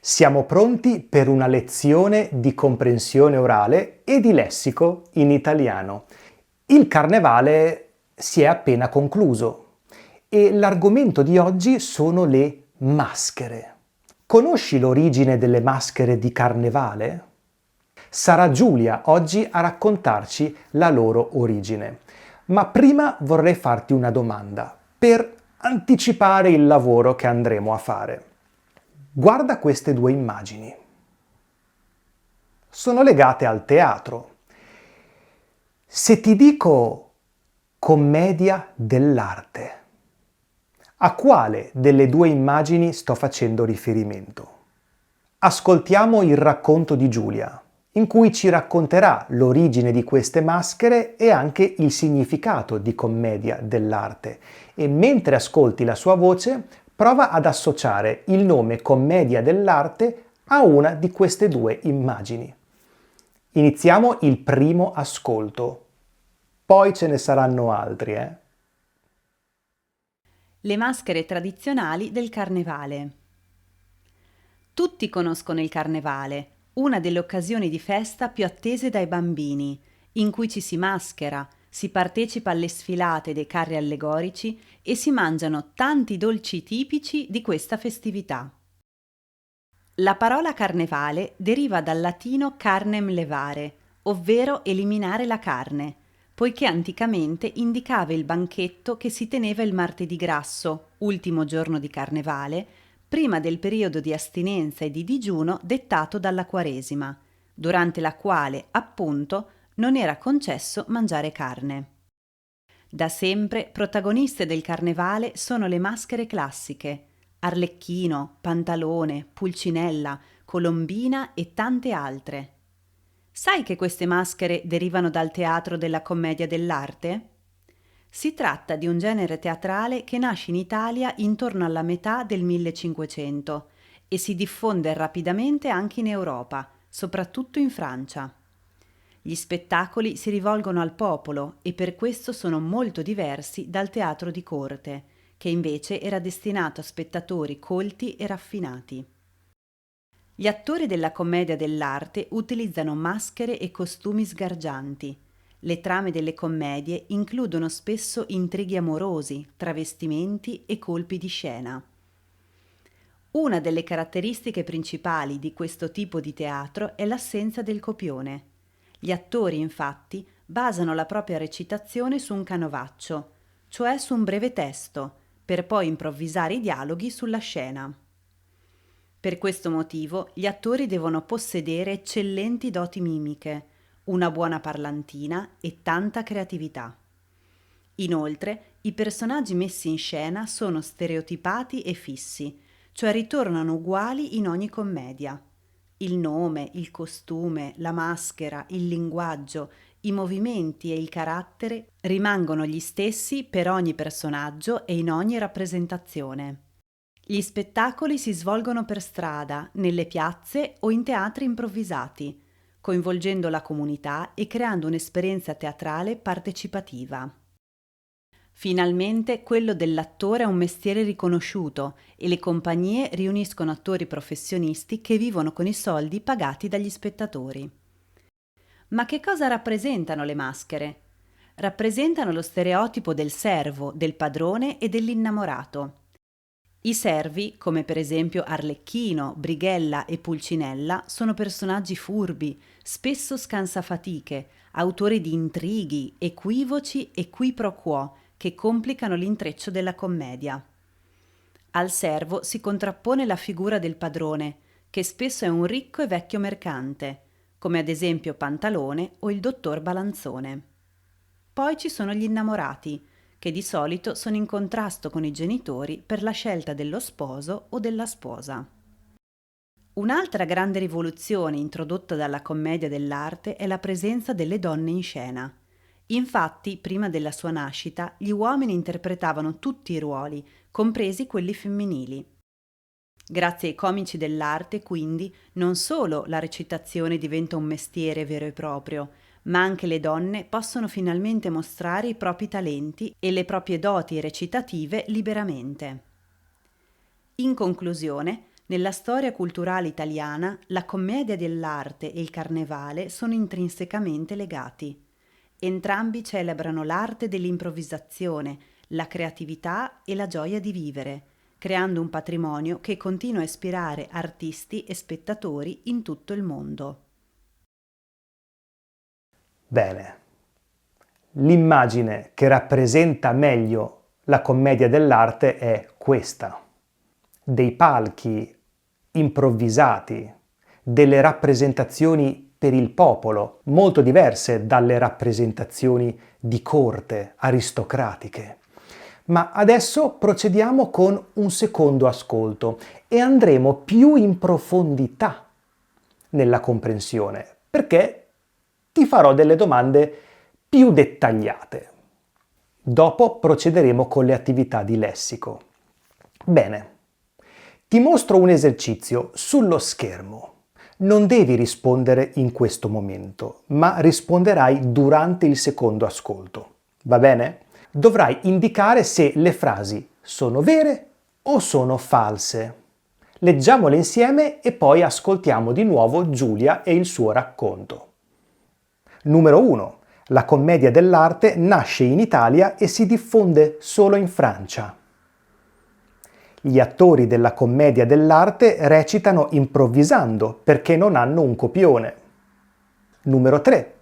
Siamo pronti per una lezione di comprensione orale e di lessico in italiano. Il carnevale si è appena concluso e l'argomento di oggi sono le maschere. Conosci l'origine delle maschere di carnevale? Sarà Giulia oggi a raccontarci la loro origine. Ma prima vorrei farti una domanda per anticipare il lavoro che andremo a fare. Guarda queste due immagini. Sono legate al teatro. Se ti dico commedia dell'arte, a quale delle due immagini sto facendo riferimento? Ascoltiamo il racconto di Giulia, in cui ci racconterà l'origine di queste maschere e anche il significato di commedia dell'arte. E mentre ascolti la sua voce, prova ad associare il nome commedia dell'arte a una di queste due immagini. Iniziamo il primo ascolto. Poi ce ne saranno altri, Le maschere tradizionali del carnevale. Tutti conoscono il carnevale, una delle occasioni di festa più attese dai bambini, in cui ci si maschera, si partecipa alle sfilate dei carri allegorici e si mangiano tanti dolci tipici di questa festività. La parola carnevale deriva dal latino carnem levare, ovvero eliminare la carne, poiché anticamente indicava il banchetto che si teneva il martedì grasso, ultimo giorno di carnevale, prima del periodo di astinenza e di digiuno dettato dalla Quaresima, durante la quale, appunto, non era concesso mangiare carne. Da sempre protagoniste del carnevale sono le maschere classiche, Arlecchino, Pantalone, Pulcinella, Colombina e tante altre. Sai che queste maschere derivano dal teatro della commedia dell'arte? Si tratta di un genere teatrale che nasce in Italia intorno alla metà del 1500 e si diffonde rapidamente anche in Europa, soprattutto in Francia. Gli spettacoli si rivolgono al popolo e per questo sono molto diversi dal teatro di corte, che invece era destinato a spettatori colti e raffinati. Gli attori della commedia dell'arte utilizzano maschere e costumi sgargianti. Le trame delle commedie includono spesso intrighi amorosi, travestimenti e colpi di scena. Una delle caratteristiche principali di questo tipo di teatro è l'assenza del copione. Gli attori, infatti, basano la propria recitazione su un canovaccio, cioè su un breve testo, per poi improvvisare i dialoghi sulla scena. Per questo motivo gli attori devono possedere eccellenti doti mimiche, una buona parlantina e tanta creatività. Inoltre, i personaggi messi in scena sono stereotipati e fissi, cioè ritornano uguali in ogni commedia. Il nome, il costume, la maschera, il linguaggio, i movimenti e il carattere rimangono gli stessi per ogni personaggio e in ogni rappresentazione. Gli spettacoli si svolgono per strada, nelle piazze o in teatri improvvisati, coinvolgendo la comunità e creando un'esperienza teatrale partecipativa. Finalmente quello dell'attore è un mestiere riconosciuto e le compagnie riuniscono attori professionisti che vivono con i soldi pagati dagli spettatori. Ma che cosa rappresentano le maschere? Rappresentano lo stereotipo del servo, del padrone e dell'innamorato. I servi, come per esempio Arlecchino, Brighella e Pulcinella, sono personaggi furbi, spesso scansafatiche, autori di intrighi, equivoci e qui pro quo che complicano l'intreccio della commedia. Al servo si contrappone la figura del padrone, che spesso è un ricco e vecchio mercante, come ad esempio Pantalone o il dottor Balanzone. Poi ci sono gli innamorati, che di solito sono in contrasto con i genitori per la scelta dello sposo o della sposa. Un'altra grande rivoluzione introdotta dalla commedia dell'arte è la presenza delle donne in scena. Infatti, prima della sua nascita, gli uomini interpretavano tutti i ruoli, compresi quelli femminili. Grazie ai comici dell'arte, quindi, non solo la recitazione diventa un mestiere vero e proprio, ma anche le donne possono finalmente mostrare i propri talenti e le proprie doti recitative liberamente. In conclusione, Nella storia culturale italiana, la commedia dell'arte e il carnevale sono intrinsecamente legati. Entrambi celebrano l'arte dell'improvvisazione, la creatività e la gioia di vivere, creando un patrimonio che continua a ispirare artisti e spettatori in tutto il mondo. Bene, l'immagine che rappresenta meglio la commedia dell'arte è questa: dei palchi improvvisati, delle rappresentazioni per il popolo, molto diverse dalle rappresentazioni di corte aristocratiche. Ma adesso procediamo con un secondo ascolto e andremo più in profondità nella comprensione, perché ti farò delle domande più dettagliate. Dopo procederemo con le attività di lessico. Bene, ti mostro un esercizio sullo schermo. Non devi rispondere in questo momento, ma risponderai durante il secondo ascolto. Va bene? Dovrai indicare se le frasi sono vere o sono false. Leggiamole insieme e poi ascoltiamo di nuovo Giulia e il suo racconto. Numero 1. La commedia dell'arte nasce in Italia e si diffonde solo in Francia. Gli attori della commedia dell'arte recitano improvvisando perché non hanno un copione. Numero 3.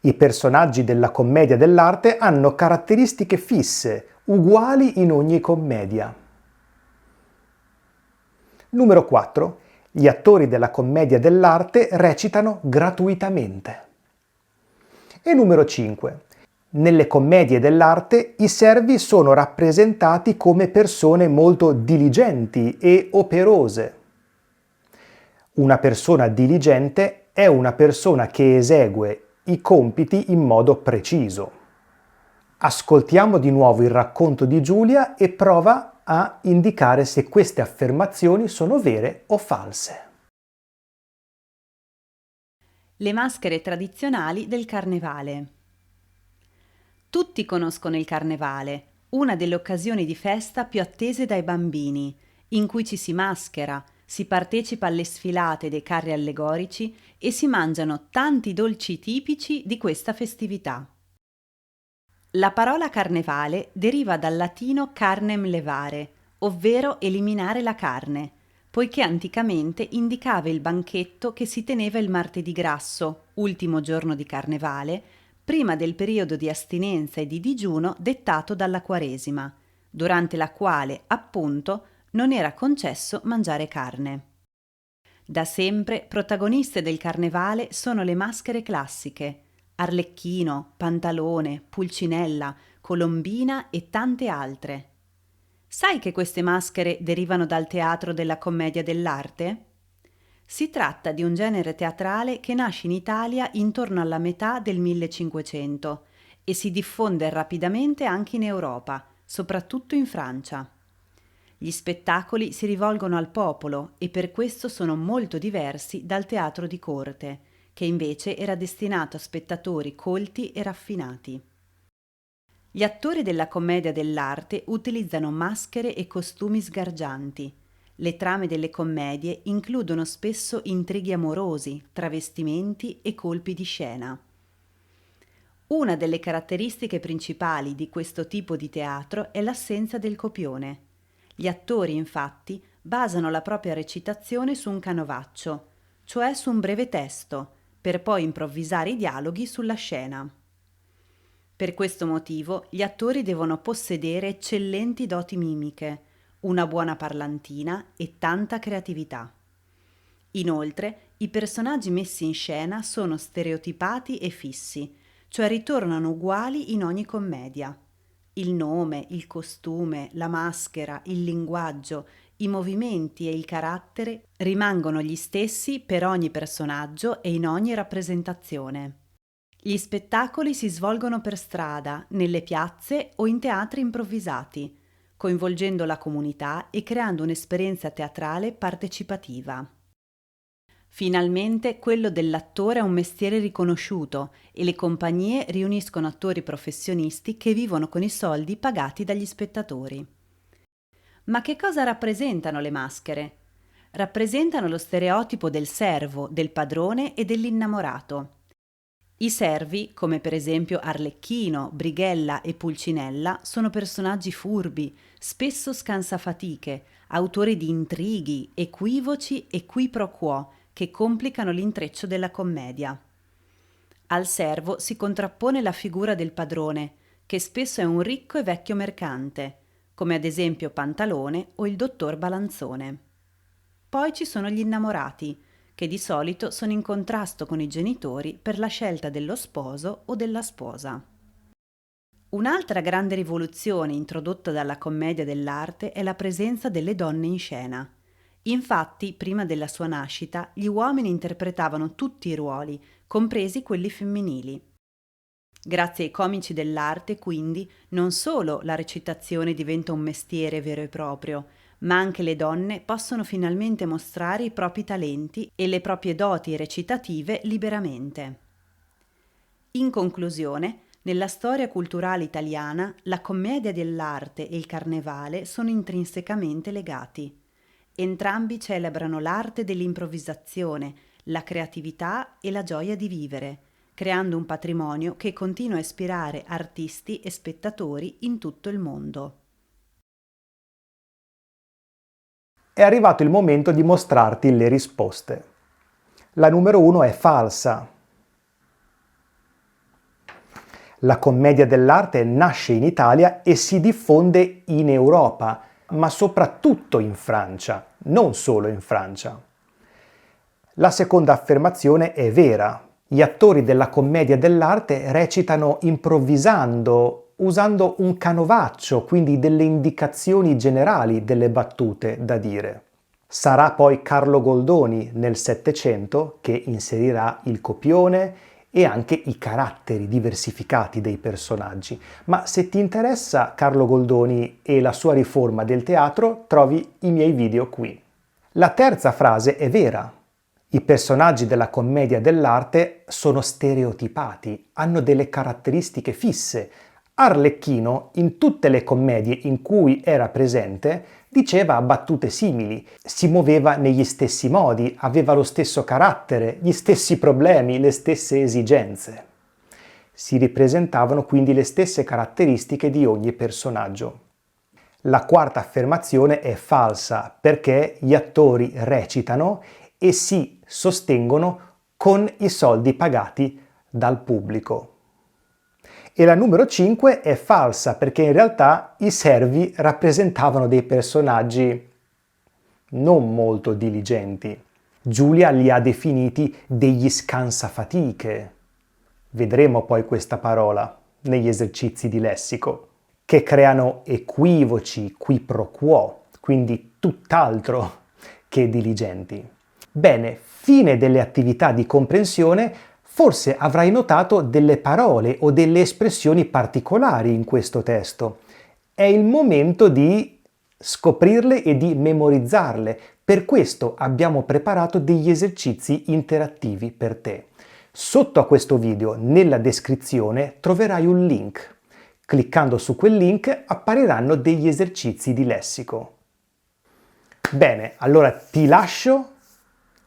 I personaggi della commedia dell'arte hanno caratteristiche fisse, uguali in ogni commedia. Numero 4. Gli attori della commedia dell'arte recitano gratuitamente. E numero 5. Nelle commedie dell'arte i servi sono rappresentati come persone molto diligenti e operose. Una persona diligente è una persona che esegue i compiti in modo preciso. Ascoltiamo di nuovo il racconto di Giulia e prova a indicare se queste affermazioni sono vere o false. Le maschere tradizionali del carnevale. Tutti conoscono il carnevale, una delle occasioni di festa più attese dai bambini, in cui ci si maschera, si partecipa alle sfilate dei carri allegorici e si mangiano tanti dolci tipici di questa festività. La parola carnevale deriva dal latino carnem levare, ovvero eliminare la carne, poiché anticamente indicava il banchetto che si teneva il martedì grasso, ultimo giorno di carnevale, prima del periodo di astinenza e di digiuno dettato dalla Quaresima, durante la quale, appunto, non era concesso mangiare carne. Da sempre protagoniste del carnevale sono le maschere classiche: Arlecchino, Pantalone, Pulcinella, Colombina e tante altre. Sai che queste maschere derivano dal teatro della commedia dell'arte? Si tratta di un genere teatrale che nasce in Italia intorno alla metà del 1500 e si diffonde rapidamente anche in Europa, soprattutto in Francia. Gli spettacoli si rivolgono al popolo e per questo sono molto diversi dal teatro di corte, che invece era destinato a spettatori colti e raffinati. Gli attori della commedia dell'arte utilizzano maschere e costumi sgargianti. Le trame delle commedie includono spesso intrighi amorosi, travestimenti e colpi di scena. Una delle caratteristiche principali di questo tipo di teatro è l'assenza del copione. Gli attori, infatti, basano la propria recitazione su un canovaccio, cioè su un breve testo, per poi improvvisare i dialoghi sulla scena. Per questo motivo gli attori devono possedere eccellenti doti mimiche, una buona parlantina e tanta creatività. Inoltre, i personaggi messi in scena sono stereotipati e fissi, cioè ritornano uguali in ogni commedia. Il nome, il costume, la maschera, il linguaggio, i movimenti e il carattere rimangono gli stessi per ogni personaggio e in ogni rappresentazione. Gli spettacoli si svolgono per strada, nelle piazze o in teatri improvvisati, coinvolgendo la comunità e creando un'esperienza teatrale partecipativa. Finalmente quello dell'attore è un mestiere riconosciuto e le compagnie riuniscono attori professionisti che vivono con i soldi pagati dagli spettatori. Ma che cosa rappresentano le maschere? rappresentano lo stereotipo del servo, del padrone e dell'innamorato. I servi, come per esempio Arlecchino, Brighella e Pulcinella, sono personaggi furbi, spesso scansafatiche, autori di intrighi, equivoci e qui pro quo che complicano l'intreccio della commedia. Al servo si contrappone la figura del padrone, che spesso è un ricco e vecchio mercante, come ad esempio Pantalone o il dottor Balanzone. Poi ci sono gli innamorati, che di solito sono in contrasto con i genitori per la scelta dello sposo o della sposa. Un'altra grande rivoluzione introdotta dalla commedia dell'arte è la presenza delle donne in scena. Infatti, prima della sua nascita, gli uomini interpretavano tutti i ruoli, compresi quelli femminili. Grazie ai comici dell'arte, quindi, non solo la recitazione diventa un mestiere vero e proprio, ma anche le donne possono finalmente mostrare i propri talenti e le proprie doti recitative liberamente. In conclusione, nella storia culturale italiana, la commedia dell'arte e il carnevale sono intrinsecamente legati. Entrambi celebrano l'arte dell'improvvisazione, la creatività e la gioia di vivere, creando un patrimonio che continua a ispirare artisti e spettatori in tutto il mondo. È arrivato il momento di mostrarti le risposte. La numero 1 è falsa. La commedia dell'arte nasce in Italia e si diffonde in Europa, ma soprattutto in Francia, non solo in Francia. La seconda affermazione è vera. Gli attori della commedia dell'arte recitano improvvisando, usando un canovaccio, quindi delle indicazioni generali delle battute da dire. Sarà poi Carlo Goldoni nel Settecento che inserirà il copione e anche i caratteri diversificati dei personaggi. Ma se ti interessa Carlo Goldoni e la sua riforma del teatro, trovi i miei video qui. La terza frase è vera. I personaggi della commedia dell'arte sono stereotipati, hanno delle caratteristiche fisse. Arlecchino, in tutte le commedie in cui era presente, diceva battute simili, si muoveva negli stessi modi, aveva lo stesso carattere, gli stessi problemi, le stesse esigenze. Si ripresentavano quindi le stesse caratteristiche di ogni personaggio. La quarta affermazione è falsa perché gli attori recitano e si sostengono con i soldi pagati dal pubblico. E la numero 5 è falsa perché in realtà i servi rappresentavano dei personaggi non molto diligenti. Giulia li ha definiti degli scansafatiche. Vedremo poi questa parola negli esercizi di lessico, che creano equivoci, qui pro quo, quindi tutt'altro che diligenti. Bene, fine delle attività di comprensione. Forse avrai notato delle parole o delle espressioni particolari in questo testo. È il momento di scoprirle e di memorizzarle. Per questo abbiamo preparato degli esercizi interattivi per te. Sotto a questo video, nella descrizione, troverai un link. Cliccando su quel link appariranno degli esercizi di lessico. Bene, allora ti lascio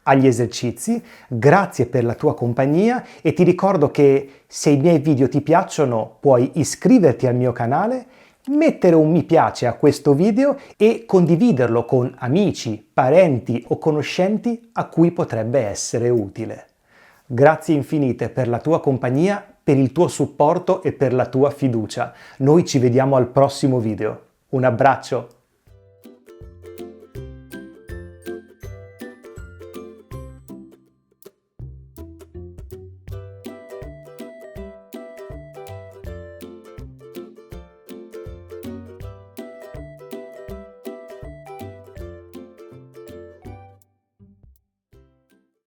agli esercizi, grazie per la tua compagnia e ti ricordo che se i miei video ti piacciono puoi iscriverti al mio canale, mettere un mi piace a questo video e condividerlo con amici, parenti o conoscenti a cui potrebbe essere utile. Grazie infinite per la tua compagnia, per il tuo supporto e per la tua fiducia. Noi ci vediamo al prossimo video. Un abbraccio!